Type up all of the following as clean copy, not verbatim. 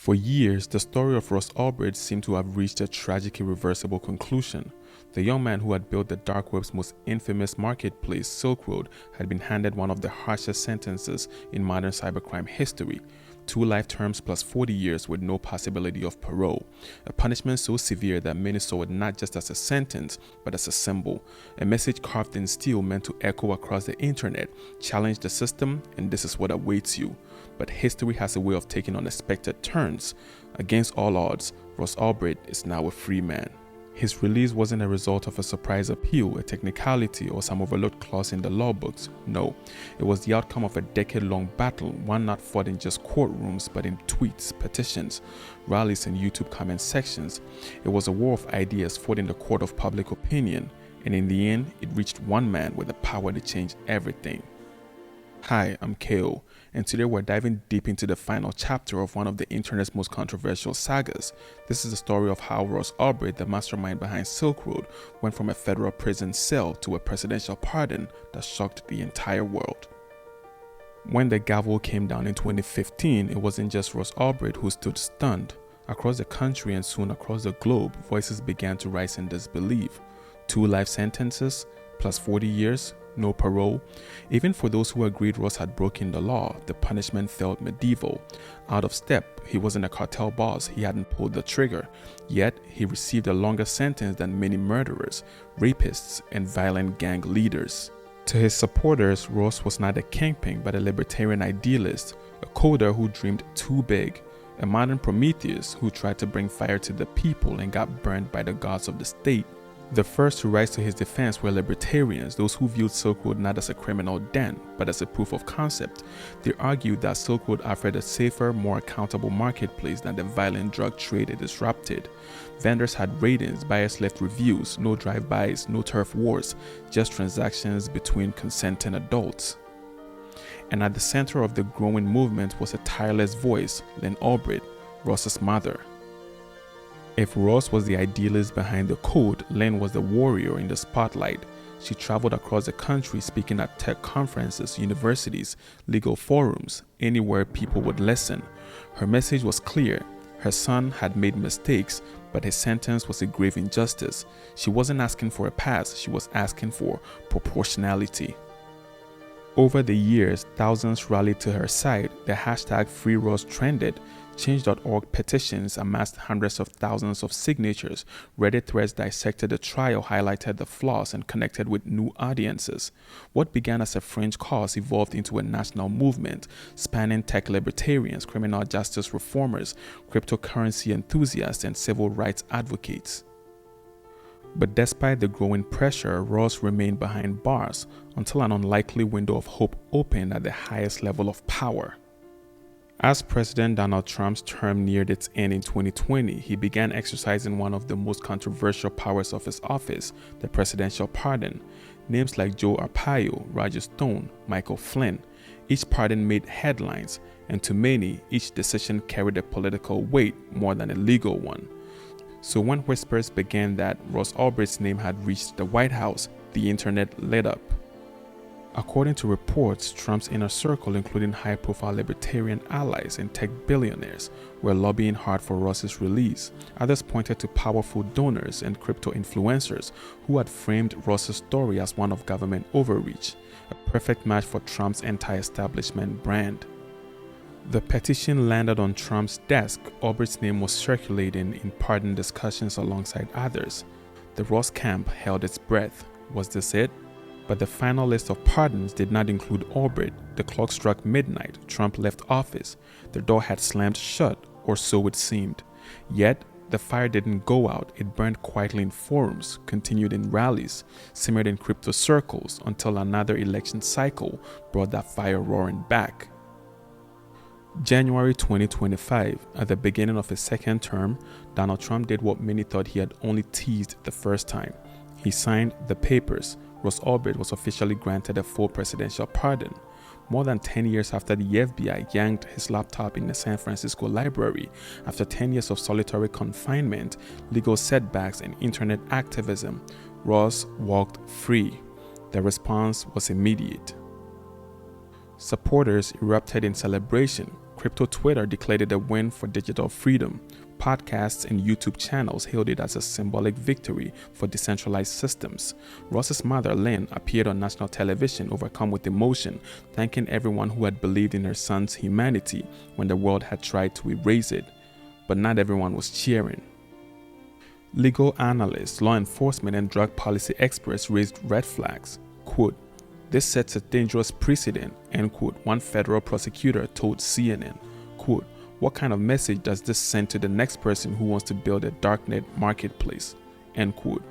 For years, the story of Ross Ulbricht seemed to have reached a tragic irreversible conclusion. The young man who had built the dark web's most infamous marketplace, Silk Road, had been handed one of the harshest sentences in modern cybercrime history: 2 life terms plus 40 years with no possibility of parole, a punishment so severe that many saw it not just as a sentence, but as a symbol, a message carved in steel meant to echo across the internet: challenge the system and this is what awaits you. But history has a way of taking unexpected turns. Against all odds, Ross Ulbricht is now a free man. His release wasn't a result of a surprise appeal, a technicality, or some overlooked clause in the law books. No, it was the outcome of a decade-long battle, one not fought in just courtrooms, but in tweets, petitions, rallies, and YouTube comment sections. It was a war of ideas fought in the court of public opinion, and in the end, it reached one man with the power to change everything. Hi, I'm KO, and today we're diving deep into the final chapter of one of the internet's most controversial sagas. This is the story of how Ross Ulbricht, the mastermind behind Silk Road, went from a federal prison cell to a presidential pardon that shocked the entire world. When the gavel came down in 2015, it wasn't just Ross Ulbricht who stood stunned. Across the country and soon across the globe, voices began to rise in disbelief. 2 life sentences, plus 40 years, no parole. Even for those who agreed Ross had broken the law, the punishment felt medieval. Out of step, he wasn't a cartel boss, he hadn't pulled the trigger. Yet, he received a longer sentence than many murderers, rapists, and violent gang leaders. To his supporters, Ross was not a kingpin but a libertarian idealist, a coder who dreamed too big, a modern Prometheus who tried to bring fire to the people and got burned by the gods of the state. The first to rise to his defense were libertarians, those who viewed Silk Road not as a criminal den, but as a proof of concept. They argued that Silk Road offered a safer, more accountable marketplace than the violent drug trade it disrupted. Vendors had ratings, buyers left reviews, no drive-bys, no turf wars, just transactions between consenting adults. And at the center of the growing movement was a tireless voice, Lynn Ulbricht, Ross's mother. If Ross was the idealist behind the code, Lynn was the warrior in the spotlight. She traveled across the country speaking at tech conferences, universities, legal forums, anywhere people would listen. Her message was clear. Her son had made mistakes, but his sentence was a grave injustice. She wasn't asking for a pass, she was asking for proportionality. Over the years, thousands rallied to her side. The hashtag #FreeRoss trended. Change.org petitions amassed hundreds of thousands of signatures. Reddit threads dissected the trial, highlighted the flaws, and connected with new audiences. What began as a fringe cause evolved into a national movement, spanning tech libertarians, criminal justice reformers, cryptocurrency enthusiasts, and civil rights advocates. But despite the growing pressure, Ross remained behind bars until an unlikely window of hope opened at the highest level of power. As President Donald Trump's term neared its end in 2020, he began exercising one of the most controversial powers of his office, the presidential pardon. Names like Joe Arpaio, Roger Stone, Michael Flynn, each pardon made headlines, and to many, each decision carried a political weight more than a legal one. So when whispers began that Ross Ulbricht's name had reached the White House, the internet lit up. According to reports, Trump's inner circle, including high-profile libertarian allies and tech billionaires, were lobbying hard for Ross's release. Others pointed to powerful donors and crypto influencers who had framed Ross's story as one of government overreach, a perfect match for Trump's anti-establishment brand. The petition landed on Trump's desk. Ulbricht's name was circulating in pardon discussions alongside others. The Ross camp held its breath. Was this it? But the final list of pardons did not include Ulbricht. The clock struck midnight. Trump left office. The door had slammed shut, or so it seemed. Yet, the fire didn't go out. It burned quietly in forums, continued in rallies, simmered in crypto circles until another election cycle brought that fire roaring back. January 2025, at the beginning of his second term, Donald Trump did what many thought he had only teased the first time. He signed the papers. Ross Ulbricht was officially granted a full presidential pardon. More than 10 years after the FBI yanked his laptop in the San Francisco library, after 10 years of solitary confinement, legal setbacks, and internet activism, Ross walked free. The response was immediate. Supporters erupted in celebration. crypto Twitter declared it a win for digital freedom. Podcasts and YouTube channels hailed it as a symbolic victory for decentralized systems. Ross's mother, Lynn, appeared on national television overcome with emotion, thanking everyone who had believed in her son's humanity when the world had tried to erase it. But not everyone was cheering. Legal analysts, law enforcement, and drug policy experts raised red flags. Quote, "This sets a dangerous precedent," end quote, one federal prosecutor told CNN. Quote, "What kind of message does this send to the next person who wants to build a darknet marketplace?" End quote.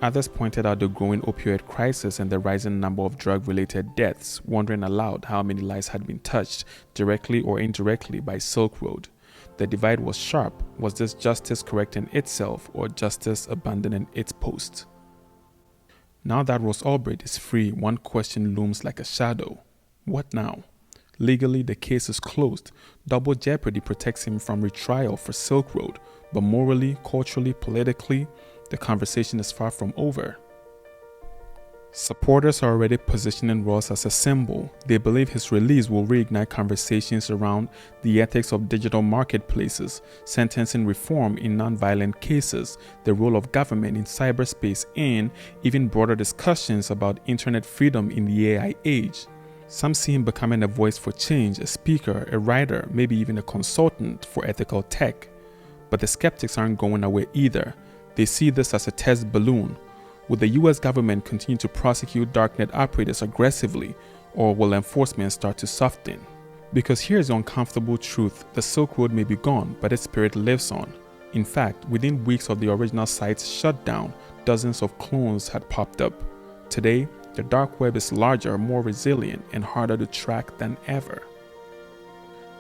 Others pointed out the growing opioid crisis and the rising number of drug-related deaths, wondering aloud how many lives had been touched, directly or indirectly, by Silk Road. The divide was sharp. Was this justice correcting itself or justice abandoning its post? Now that Ross Ulbricht is free, one question looms like a shadow. What now? Legally, the case is closed. Double jeopardy protects him from retrial for Silk Road, but morally, culturally, politically, the conversation is far from over. Supporters are already positioning Ross as a symbol. They believe his release will reignite conversations around the ethics of digital marketplaces, sentencing reform in nonviolent cases, the role of government in cyberspace, and even broader discussions about internet freedom in the AI age. Some see him becoming a voice for change, a speaker, a writer, maybe even a consultant for ethical tech. But the skeptics aren't going away either. They see this as a test balloon. Will the US government continue to prosecute darknet operators aggressively, or will enforcement start to soften? Because here's the uncomfortable truth: the Silk Road may be gone, but its spirit lives on. In fact, within weeks of the original site's shutdown, dozens of clones had popped up. Today, the dark web is larger, more resilient, and harder to track than ever.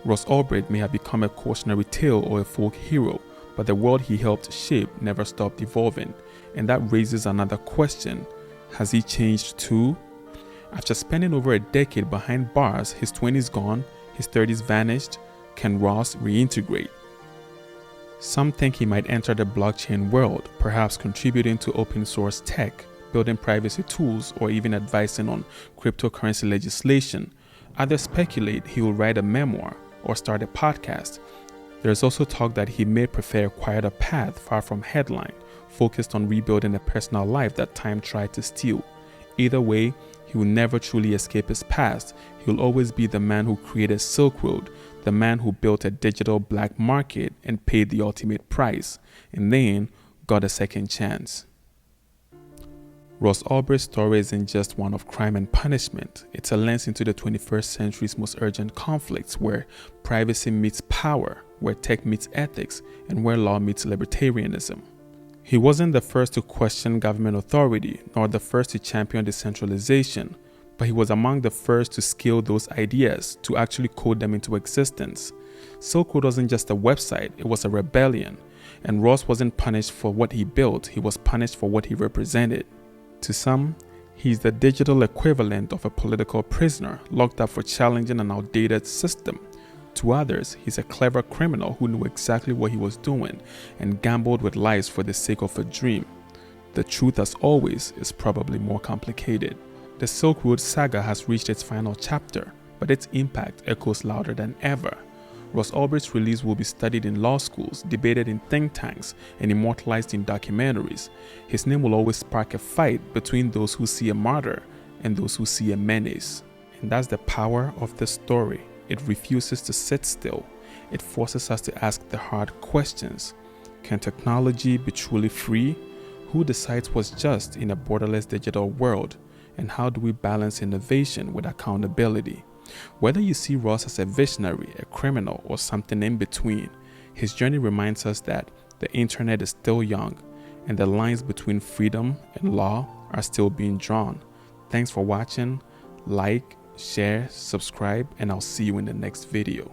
Ross Ulbricht may have become a cautionary tale or a folk hero, but the world he helped shape never stopped evolving. And that raises another question. Has he changed too? After spending over a decade behind bars, his 20s gone, his 30s vanished, can Ross reintegrate? Some think he might enter the blockchain world, perhaps contributing to open source tech, building privacy tools, or even advising on cryptocurrency legislation. Others speculate he will write a memoir or start a podcast. There is also talk that he may prefer a quieter path far from headline, focused on rebuilding a personal life that time tried to steal. Either way, he will never truly escape his past. He will always be the man who created Silk Road, the man who built a digital black market and paid the ultimate price, and then got a second chance. Ross Ulbricht's story isn't just one of crime and punishment. It's a lens into the 21st century's most urgent conflicts, where privacy meets power, where tech meets ethics, and where law meets libertarianism. He wasn't the first to question government authority, nor the first to champion decentralization, but he was among the first to scale those ideas, to actually code them into existence. Silk Road wasn't just a website, it was a rebellion, and Ross wasn't punished for what he built, he was punished for what he represented. To some, he's the digital equivalent of a political prisoner, locked up for challenging an outdated system. To others, he's a clever criminal who knew exactly what he was doing and gambled with lives for the sake of a dream. The truth, as always, is probably more complicated. The Silk Road saga has reached its final chapter, but its impact echoes louder than ever. Ross Ulbricht's release will be studied in law schools, debated in think tanks, and immortalized in documentaries. His name will always spark a fight between those who see a martyr and those who see a menace. And that's the power of the story. It refuses to sit still. It forces us to ask the hard questions. Can technology be truly free? Who decides what's just in a borderless digital world? And how do we balance innovation with accountability? Whether you see Ross as a visionary, a criminal, or something in between, his journey reminds us that the internet is still young, and the lines between freedom and law are still being drawn. Thanks for watching. Like, share, subscribe, and I'll see you in the next video.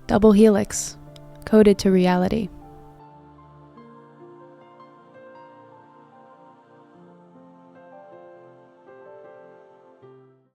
Double Helix, coded to reality.